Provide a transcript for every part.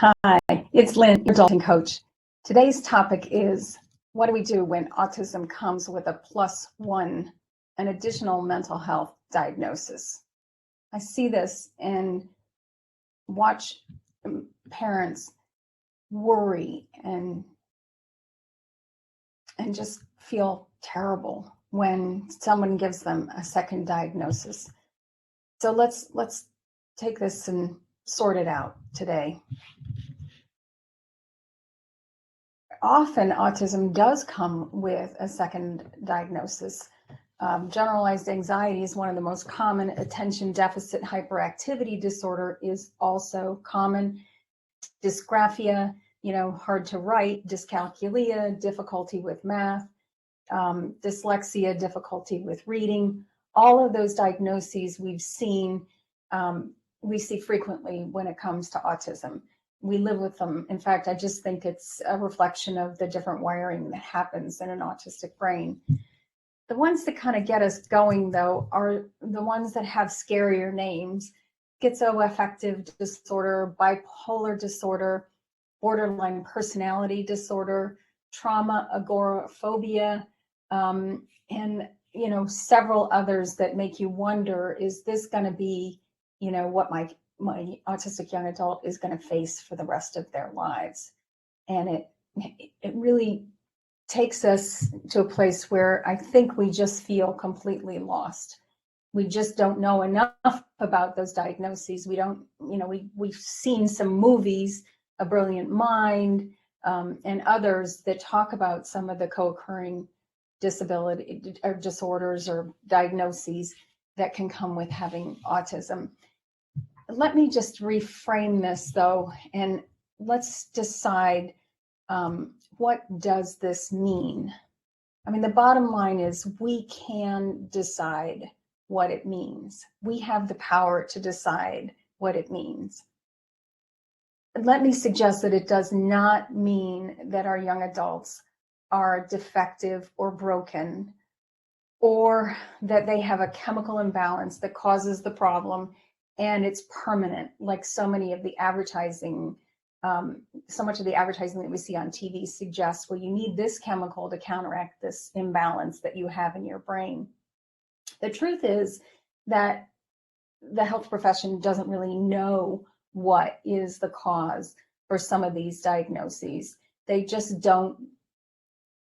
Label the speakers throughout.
Speaker 1: Hi, it's Lynn, your adulting coach. Today's topic is, what do we do when autism comes with a +1, an additional mental health diagnosis? I see this and watch parents worry and just feel terrible when someone gives them a second diagnosis. So let's take this and sort it out today. Often autism does come with a second diagnosis. Generalized anxiety is one of the most common. Attention deficit hyperactivity disorder is also common. Dysgraphia, hard to write, dyscalculia, difficulty with math, dyslexia, difficulty with reading. All of those diagnoses we see frequently when it comes to autism. We live with them. In fact, I just think it's a reflection of the different wiring that happens in an autistic brain. The ones that kind of get us going, though, are the ones that have scarier names: schizoaffective disorder, bipolar disorder, borderline personality disorder, trauma agoraphobia, and several others that make you wonder, is this going to be what my autistic young adult is going to face for the rest of their lives? And it really takes us to a place where I think we just feel completely lost. We just don't know enough about those diagnoses. We don't, we've seen some movies, A Brilliant Mind, and others that talk about some of the co-occurring disability or disorders or diagnoses that can come with having autism. Let me just reframe this, though, and let's decide, what does this mean? I mean, the bottom line is we can decide what it means. We have the power to decide what it means. Let me suggest that it does not mean that our young adults are defective or broken, or that they have a chemical imbalance that causes the problem and it's permanent, like so much of the advertising that we see on TV suggests, well, you need this chemical to counteract this imbalance that you have in your brain. The truth is that the health profession doesn't really know what is the cause for some of these diagnoses. They just don't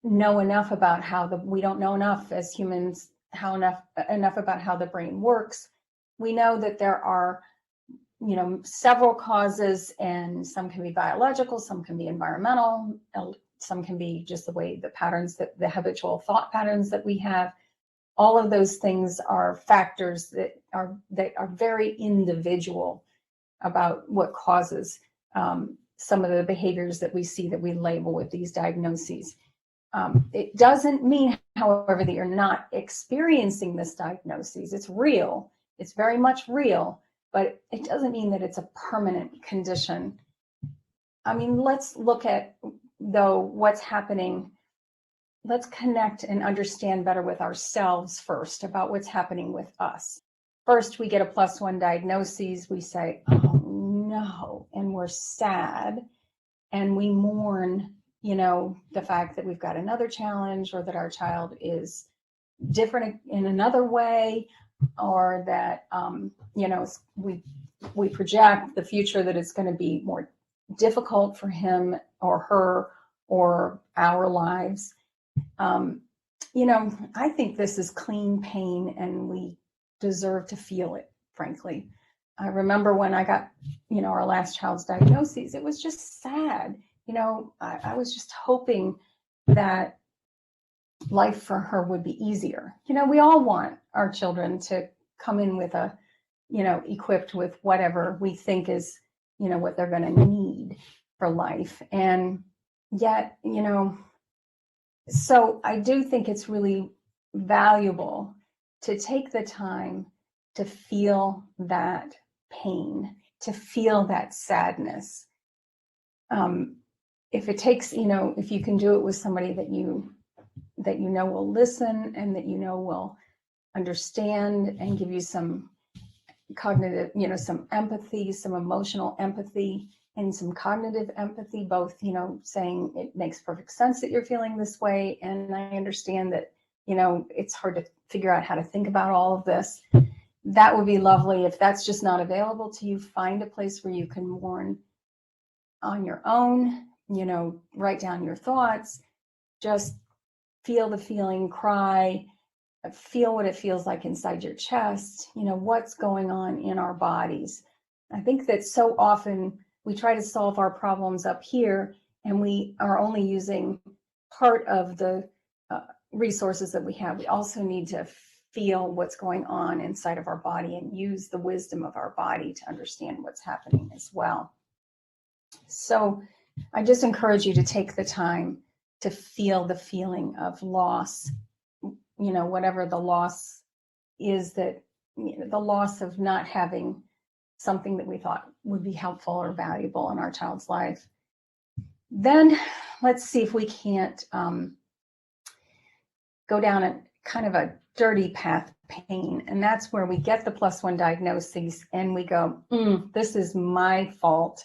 Speaker 1: know enough about we don't know enough as humans, enough about how the brain works. We know that there are, several causes, and some can be biological, some can be environmental, some can be just the habitual thought patterns that we have. All of those things are factors that are very individual about what causes some of the behaviors that we see that we label with these diagnoses. It doesn't mean, however, that you're not experiencing this diagnosis. It's real. It's very much real, but it doesn't mean that it's a permanent condition. I mean, let's look at, though, what's happening. Let's connect and understand better with ourselves first about what's happening with us. First, we get a +1 diagnosis. We say, oh no, and we're sad, and we mourn, the fact that we've got another challenge, or that our child is different in another way, or that we project the future that it's going to be more difficult for him or her or our lives. I think this is clean pain, and we deserve to feel it, frankly. I remember when I got, our last child's diagnosis, it was just sad. I was just hoping that life for her would be easier. We all want our children to come in with equipped with whatever we think is, what they're going to need for life. And yet, so I do think it's really valuable to take the time to feel that pain, to feel that sadness. If it takes, if you can do it with somebody that will listen, and that will understand and give you some cognitive, some empathy, some emotional empathy, and some cognitive empathy, both, you know, saying it makes perfect sense that you're feeling this way. And I understand that, you know, it's hard to figure out how to think about all of this. That would be lovely. If that's just not available to you, find a place where you can mourn on your own, you know, write down your thoughts, just feel the feeling, cry, feel what it feels like inside your chest, you know, what's going on in our bodies. I think that so often we try to solve our problems up here, and we are only using part of the resources that we have. We also need to feel what's going on inside of our body and use the wisdom of our body to understand what's happening as well. So I just encourage you to take the time to feel the feeling of loss, you know, whatever the loss is, that, you know, the loss of not having something that we thought would be helpful or valuable in our child's life. Then let's see if we can't go down a kind of a dirty path, pain. And that's where we get the +1 diagnoses and we go, this is my fault.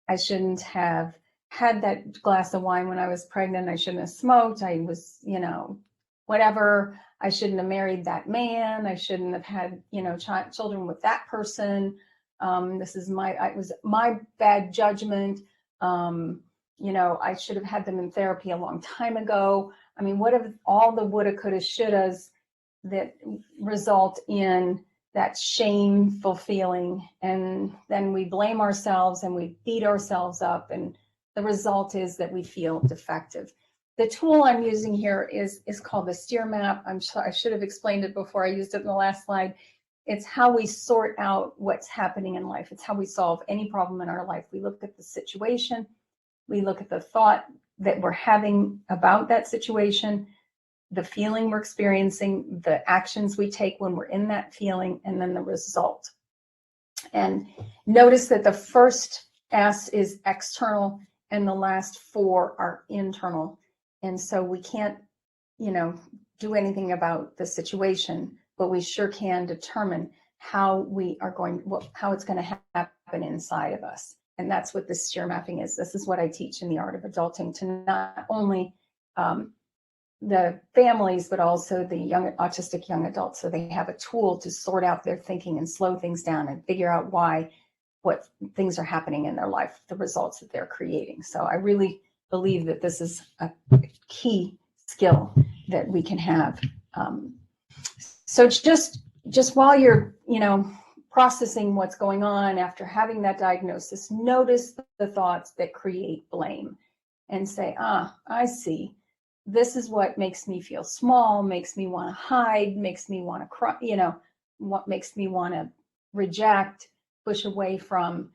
Speaker 1: I shouldn't have had that glass of wine when I was pregnant. I shouldn't have smoked. I was, you know, whatever. I shouldn't have married that man. I shouldn't have had, you know, children with that person. It was my bad judgment. You know, I should have had them in therapy a long time ago. I mean, what if all the woulda, coulda, shouldas that result in that shameful feeling, and then we blame ourselves and we beat ourselves up, and the result is that we feel defective. The tool I'm using here is called the STEER map. I should have explained it before I used it in the last slide. It's how we sort out what's happening in life. It's how we solve any problem in our life. We look at the situation, we look at the thought that we're having about that situation, the feeling we're experiencing, the actions we take when we're in that feeling, and then the result. And notice that the first S is external and the last 4 are internal. And so we can't, you know, do anything about the situation, but we sure can determine how it's going to happen inside of us. And that's what this STEER mapping is. This is what I teach in the Art of Adulting, to not only the families, but also the autistic young adults, so they have a tool to sort out their thinking and slow things down and figure out what things are happening in their life, the results that they're creating. So I really believe that this is a key skill that we can have. So just while you're, you know, processing what's going on after having that diagnosis, notice the thoughts that create blame and say, I see. This is what makes me feel small, makes me want to hide, makes me want to cry, you know, what makes me want to reject, push away from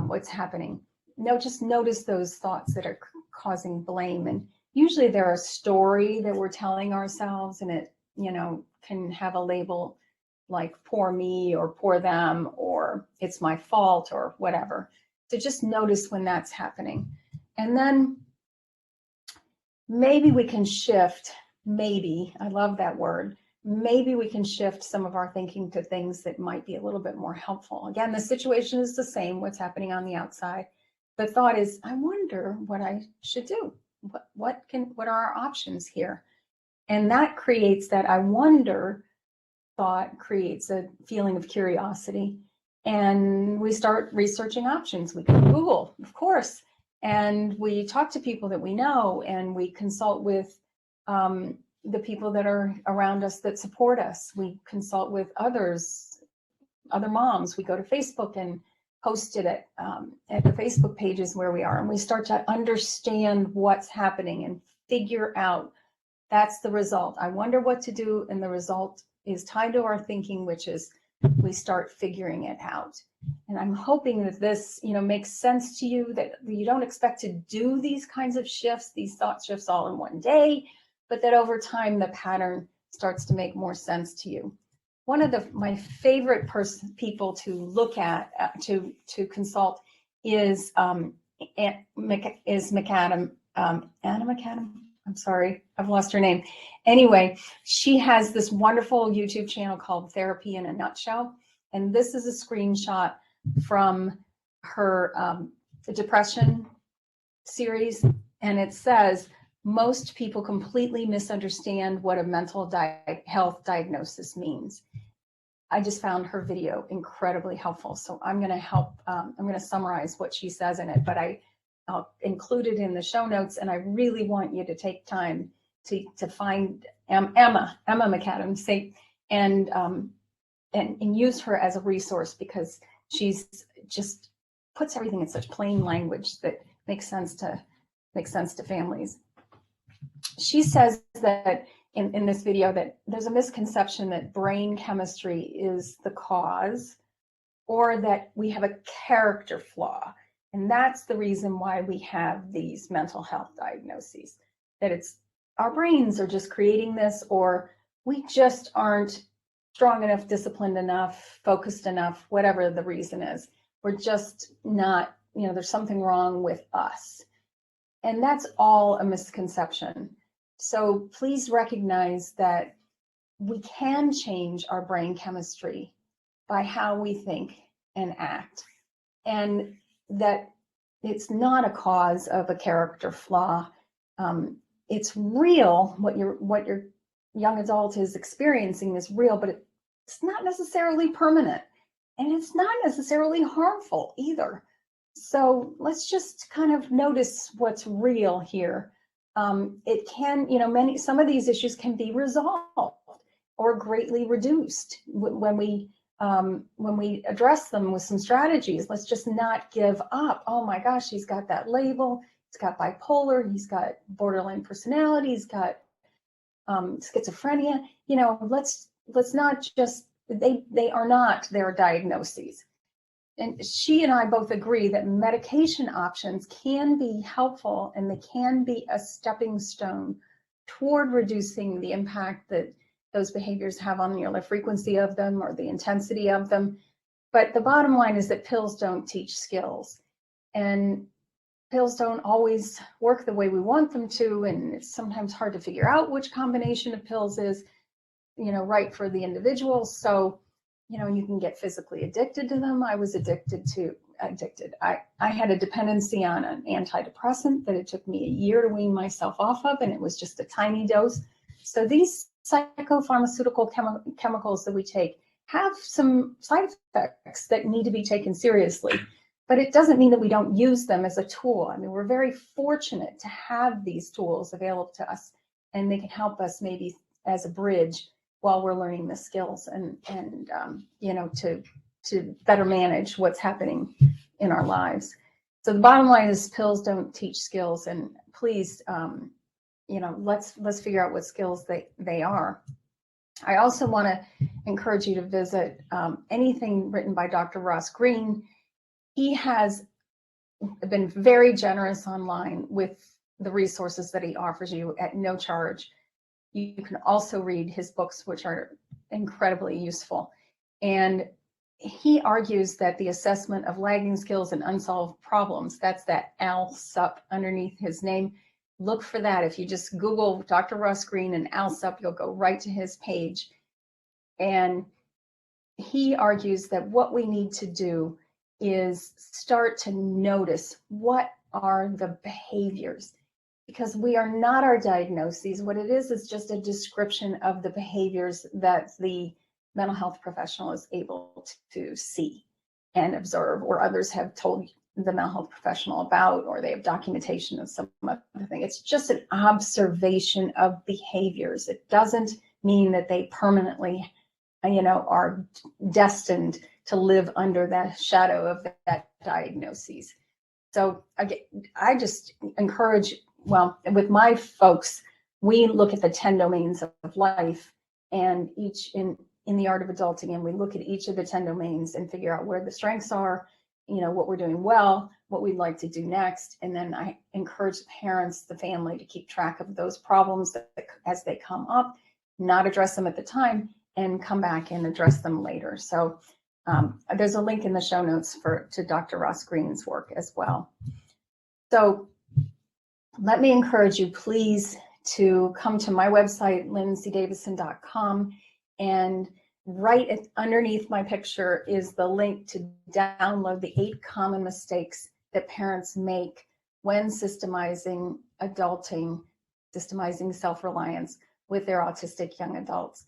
Speaker 1: what's happening. No, just notice those thoughts that are causing blame. And usually they're a story that we're telling ourselves, and it, you know, can have a label like poor me or poor them or it's my fault or whatever. So just notice when that's happening. And then maybe we can shift, I love that word, maybe we can shift some of our thinking to things that might be a little bit more helpful. Again, the situation is the same, what's happening on the outside. The thought is, I wonder what I should do. What are our options here? And that creates that I wonder thought, creates a feeling of curiosity. And we start researching options. We go to Google, of course. And we talk to people that we know, and we consult with the people that are around us that support us. We consult with other moms. We go to Facebook and post it at the Facebook pages where we are, and we start to understand what's happening and figure out. That's the result. I wonder what to do, and the result is tied to our thinking, which is we start figuring it out. And I'm hoping that this, you know, makes sense to you, that you don't expect to do these kinds of shifts, these thought shifts all in one day, but that over time the pattern starts to make more sense to you. One of my favorite people to look at, to consult is Anna McAdam. Anna McAdam. I'm sorry, I've lost her name. Anyway, she has this wonderful YouTube channel called Therapy in a Nutshell. And this is a screenshot from her depression series, and it says most people completely misunderstand what a mental health diagnosis means. I just found her video incredibly helpful. So I'm going to summarize what she says in it, but I'll include it in the show notes. And I really want you to take time to find Emma McAdams, and use her as a resource, because she's just puts everything in such plain language that makes sense to families. She says that in this video that there's a misconception that brain chemistry is the cause, or that we have a character flaw. And that's the reason why we have these mental health diagnoses, that it's our brains are just creating this, or we just aren't strong enough, disciplined enough, focused enough, whatever the reason is. We're just not, there's something wrong with us. And that's all a misconception. So please recognize that we can change our brain chemistry by how we think and act, and that it's not a cause of a character flaw. It's real. What your young adult is experiencing is real, but it's not necessarily permanent, and it's not necessarily harmful either. So let's just kind of notice what's real here. It can, some of these issues can be resolved or greatly reduced when we address them with some strategies. Let's just not give up. Oh my gosh, he's got that label. He's got bipolar. He's got borderline personality. He's got schizophrenia. Let's not just, they are not their diagnoses. And she and I both agree that medication options can be helpful, and they can be a stepping stone toward reducing the impact that those behaviors have on the frequency of them or the intensity of them. But the bottom line is that pills don't teach skills, and pills don't always work the way we want them to. And it's sometimes hard to figure out which combination of pills is, right for the individual. So, you can get physically addicted to them. I was addicted. I had a dependency on an antidepressant that it took me a year to wean myself off of, and it was just a tiny dose. So these psychopharmaceutical chemicals that we take have some side effects that need to be taken seriously, but it doesn't mean that we don't use them as a tool. I mean, we're very fortunate to have these tools available to us, and they can help us maybe as a bridge while we're learning the skills and to better manage what's happening in our lives. So the bottom line is pills don't teach skills, and please, let's figure out what skills they are. I also want to encourage you to visit anything written by Dr. Ross Greene. He has been very generous online with the resources that he offers you at no charge. You can also read his books, which are incredibly useful. And he argues that the assessment of lagging skills and unsolved problems, that's that ALSUP underneath his name. Look for that. If you just Google Dr. Ross Greene and ALSUP, you'll go right to his page. And he argues that what we need to do is start to notice what are the behaviors, because we are not our diagnoses. What it is just a description of the behaviors that the mental health professional is able to see and observe, or others have told the mental health professional about, or they have documentation of some other thing. It's just an observation of behaviors. It doesn't mean that they permanently, are destined to live under the shadow of that diagnosis. So I just encourage, with my folks, we look at the 10 domains of life, and each in the art of adulting, and we look at each of the 10 domains and figure out where the strengths are, what we're doing well, what we'd like to do next. And then I encourage the parents, the family, to keep track of those problems as they come up, not address them at the time, and come back and address them later. So there's a link in the show notes to Dr. Ross Greene's work as well. So let me encourage you, please, to come to my website, lindsay-davison.com, and right underneath my picture is the link to download the 8 common mistakes that parents make when systemizing adulting, systemizing self-reliance with their autistic young adults.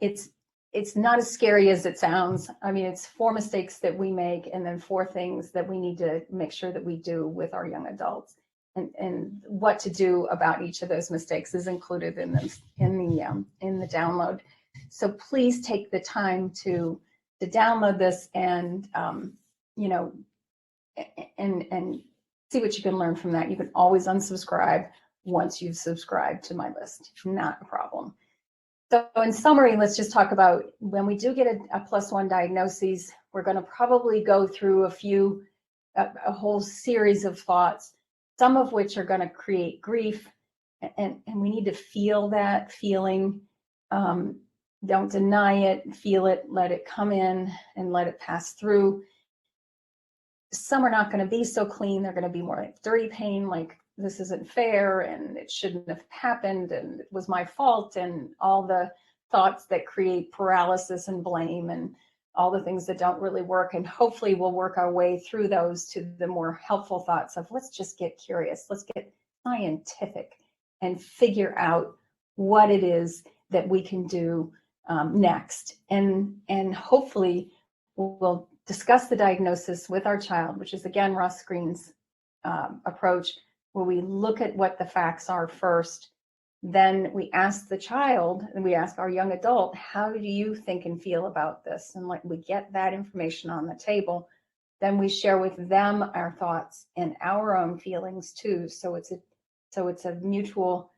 Speaker 1: It's not as scary as it sounds. I mean, it's 4 mistakes that we make, and then 4 things that we need to make sure that we do with our young adults. And what to do about each of those mistakes is included in the download. So please take the time to download this and you know, and see what you can learn from that. You can always unsubscribe once you've subscribed to my list. Not a problem. So in summary, let's just talk about when we do get a +1 diagnosis, we're going to probably go through a whole series of thoughts, some of which are going to create grief, and we need to feel that feeling. Don't deny it, feel it, let it come in and let it pass through. Some are not going to be so clean. They're going to be more like dirty pain, like this isn't fair and it shouldn't have happened and it was my fault, and all the thoughts that create paralysis and blame and all the things that don't really work. And hopefully we'll work our way through those to the more helpful thoughts of let's just get curious, let's get scientific and figure out what it is that we can do next. And hopefully we'll discuss the diagnosis with our child, which is again Russ Green's approach, where we look at what the facts are first. Then we ask the child and we ask our young adult, how do you think and feel about this? And like we get that information on the table. Then we share with them our thoughts and our own feelings too. So it's a mutual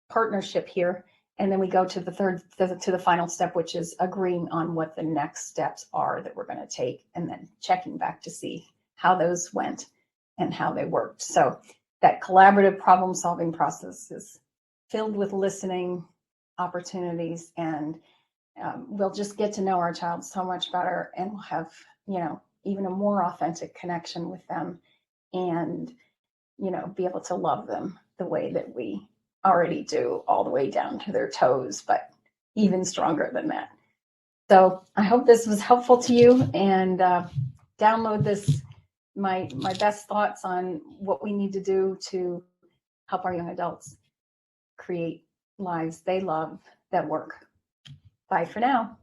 Speaker 1: partnership here. And then we go to the final step, which is agreeing on what the next steps are that we're going to take, and then checking back to see how those went and how they worked. So that collaborative problem-solving process is filled with listening opportunities, and we'll just get to know our child so much better, and we'll have, you know, even a more authentic connection with them, and, you know, be able to love them the way that we already do, all the way down to their toes, but even stronger than that. So I hope this was helpful to you, and download this, my best thoughts on what we need to do to help our young adults create lives they love that work. Bye for now.